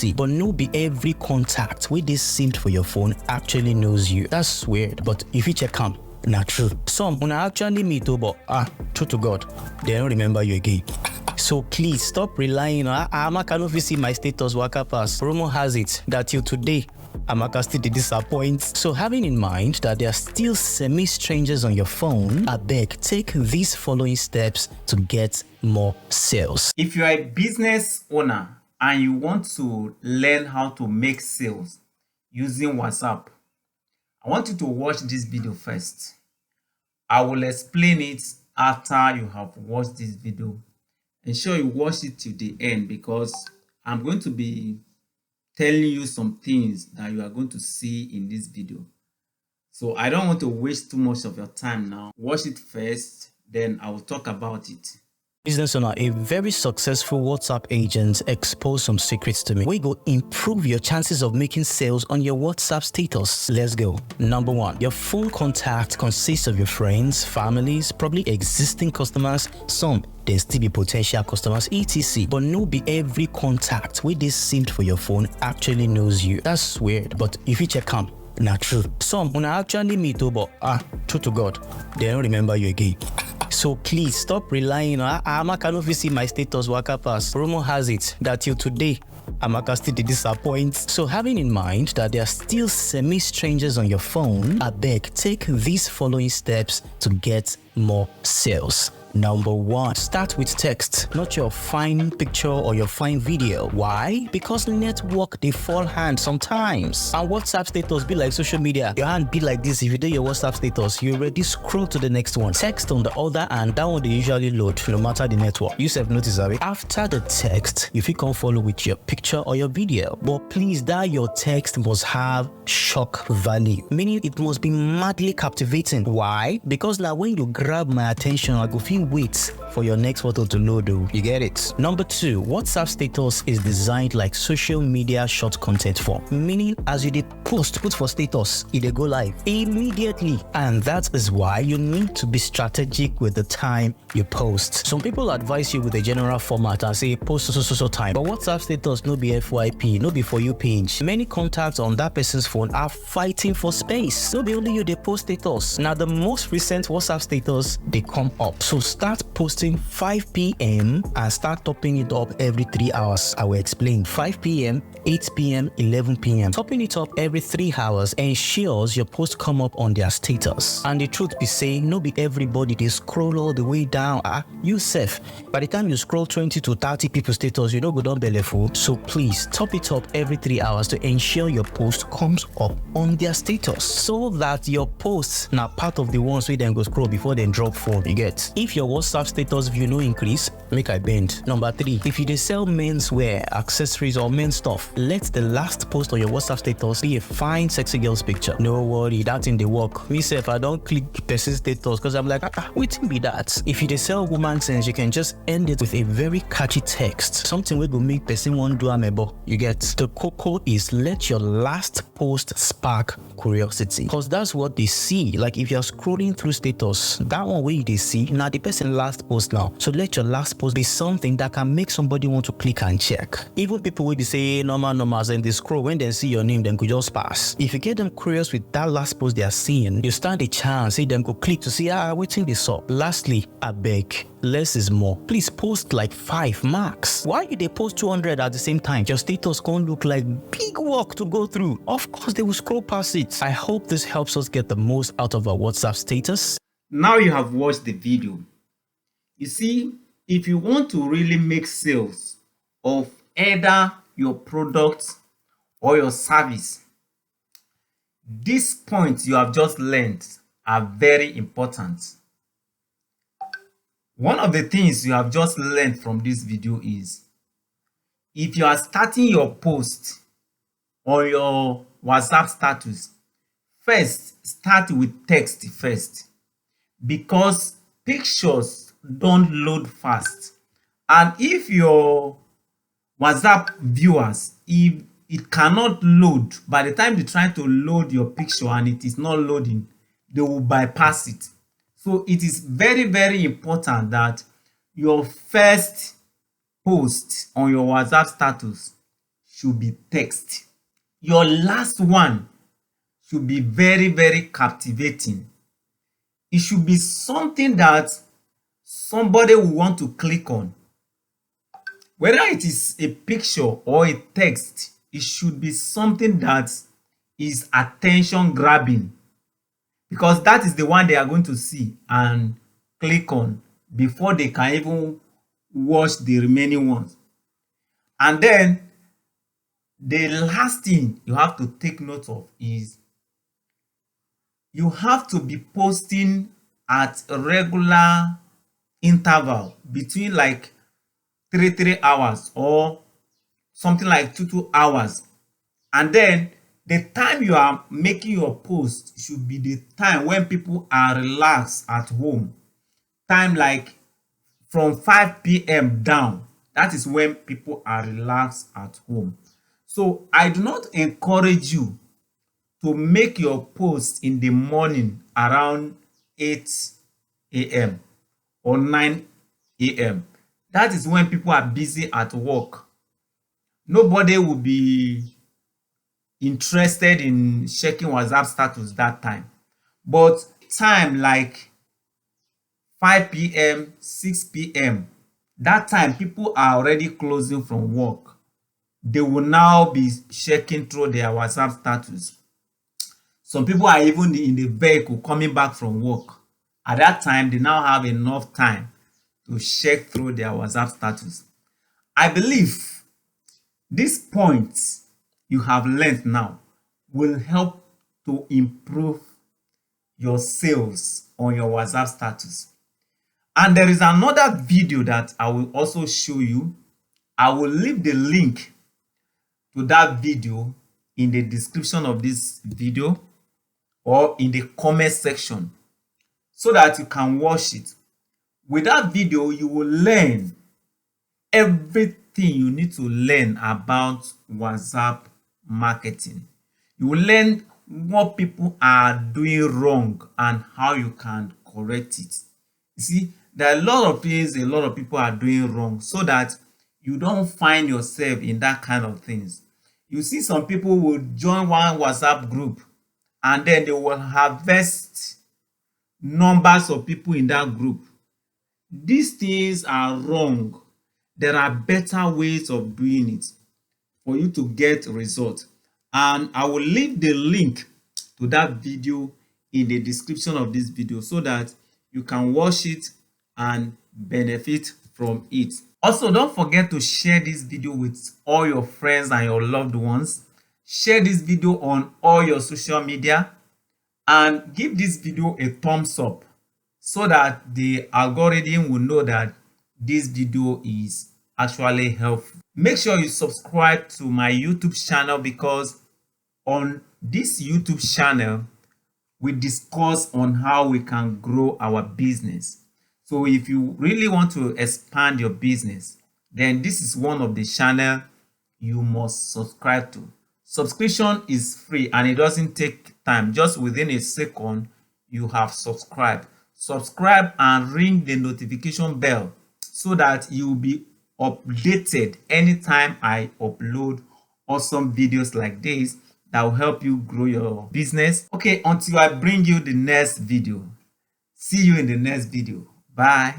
etc. But no be every contact wey dey synced for your phone actually knows you. That's weird, but if you check am, na true. Some una actually meet but true to God, they don't remember you again. So please stop relying on Amaka no fit see my status waka pass. Rumor has it that till today, Amaka still dey disappoint. So having in mind that there are still semi-strangers on your phone, abeg take these following steps to get more sales. If you are a business owner and you want to learn how to make sales using WhatsApp, I want you to watch this video first. I will explain it after you have watched this video. Ensure you watch it till the end because I'm going to be telling you some things that you are going to see in this video. So I don't want to waste too much of your time now. Watch it first, then I will talk about it. Business owner, a very successful WhatsApp agent exposed some secrets to me. We go improve your chances of making sales on your WhatsApp status. Let's go. Number 1, your phone contact consists of your friends, families, probably existing customers, some there still be potential customers, etc. But no be every contact wey dey synced for your phone actually knows you. That's weird, but if you check am, na true. Some una actually meet but true to God, they don't remember you again. So please stop relying on Amaka no fit see my status waka pass. Rumor has it that till today, Amaka still dey disappoint. So having in mind that there are still semi-strangers on your phone, abeg take these following steps to get more sales. Number 1, start with text, not your fine picture or your fine video. Why? Because network dey fall hand sometimes. And WhatsApp status be like social media. Your hand be like this. If you do your WhatsApp status, you already scroll to the next one. Text on the other hand, that one they usually load no matter the network. You self notice abi? After the text, you fit come follow with your picture or your video. But please, that your text must have shock value, meaning it must be madly captivating. Why? Because now when you grab my attention, I go feel wait for your next photo to load. You get it? Number 2, WhatsApp status is designed like social media short content form, meaning as you did put for status, it dey go live immediately. And that is why you need to be strategic with the time you post. Some people advise you with a general format and say post so time, but WhatsApp status no be FYP, no be for you page. Many contacts on that person's phone are fighting for space. No be only you dey post status. Now the most recent WhatsApp status they come up. So start posting 5 p.m. and start topping it up every 3 hours. I will explain. 5 p.m., 8 p.m., 11 p.m. Topping it up every 3 hours ensures your posts come up on their status. And the truth be saying, no be everybody they scroll all the way down. You self, by the time you scroll 20 to 30 people's status, you know go down belly full. So please top it up every 3 hours to ensure your post comes up on their status, so that your posts now part of the ones where then go scroll before they drop phone. You get? If your WhatsApp status view no increase, make I bend. Number 3, if you dey sell menswear, accessories or men's stuff, let the last post on your WhatsApp status be a fine sexy girl's picture. No worry, that in the work. Me self, I don't click person status because I'm like, wetin be that? If you dey sell woman things, you can just end it with a very catchy text, something wey go make person want do amebo. You get? The cocoa is let your last post spark curiosity, because that's what they see. Like if you're scrolling through status, that one way they see now the person last post now. So let your last post be something that can make somebody want to click and check. Even people will be say normal and they scroll, when they see your name, then could just pass. If you get them curious with that last post they are seeing, you stand a chance, see them go click to see waiting this up. Lastly, I beg, less is more. Please post like 5 max. Why you they post 200 at the same time? Your status can't look like big work to go through. Of course they will scroll past it. I hope this helps us get the most out of our WhatsApp status. Now you have watched the video. You see, if you want to really make sales of either your product or your service, these points you have just learned are very important. One of the things you have just learned from this video is, if you are starting your post on your WhatsApp status, first start with text first, because pictures don't load fast. And if your WhatsApp viewers, if it cannot load, by the time they try to load your picture and it is not loading, they will bypass it. So it is very, very important that your first post on your WhatsApp status should be text. Your last one should be very, very captivating. It should be something that somebody will want to click on. Whether it is a picture or a text, it should be something that is attention grabbing, because that is the one they are going to see and click on before they can even watch the remaining ones. And then the last thing you have to take note of is you have to be posting at a regular interval between like 3 hours or something like 2 hours. And then the time you are making your post should be the time when people are relaxed at home. Time like from 5 p.m. down. That is when people are relaxed at home. So I do not encourage you to make your post in the morning around 8 a.m. or 9 a.m. That is when people are busy at work. Nobody will be interested in checking WhatsApp status that time. But time like 5 p.m., 6 p.m., that time people are already closing from work. They will now be checking through their WhatsApp status. Some people are even in the vehicle coming back from work. At that time, they now have enough time to check through their WhatsApp status. I believe these points you have learned now will help to improve your sales on your WhatsApp status. And there is another video that I will also show you. I will leave the link to that video in the description of this video or in the comment section so that you can watch it. With that video, you will learn everything you need to learn about WhatsApp marketing. You will learn what people are doing wrong and how you can correct it. You see, there are a lot of things a lot of people are doing wrong, so that you don't find yourself in that kind of things. You see, some people will join one WhatsApp group and then they will harvest numbers of people in that group. These things are wrong. There are better ways of doing it for you to get results. And I will leave the link to that video in the description of this video so that you can watch it and benefit from it. Also, don't forget to share this video with all your friends and your loved ones. Share this video on all your social media and give this video a thumbs up so that the algorithm will know that this video is actually helpful. Make sure you subscribe to my YouTube channel, because on this YouTube channel, we discuss on how we can grow our business. So if you really want to expand your business, then this is one of the channels you must subscribe to. Subscription is free and it doesn't take time. Just within a second, you have subscribed. Subscribe and ring the notification bell so that you'll be updated anytime I upload awesome videos like this that will help you grow your business. Okay, until I bring you the next video. See you in the next video. Bye.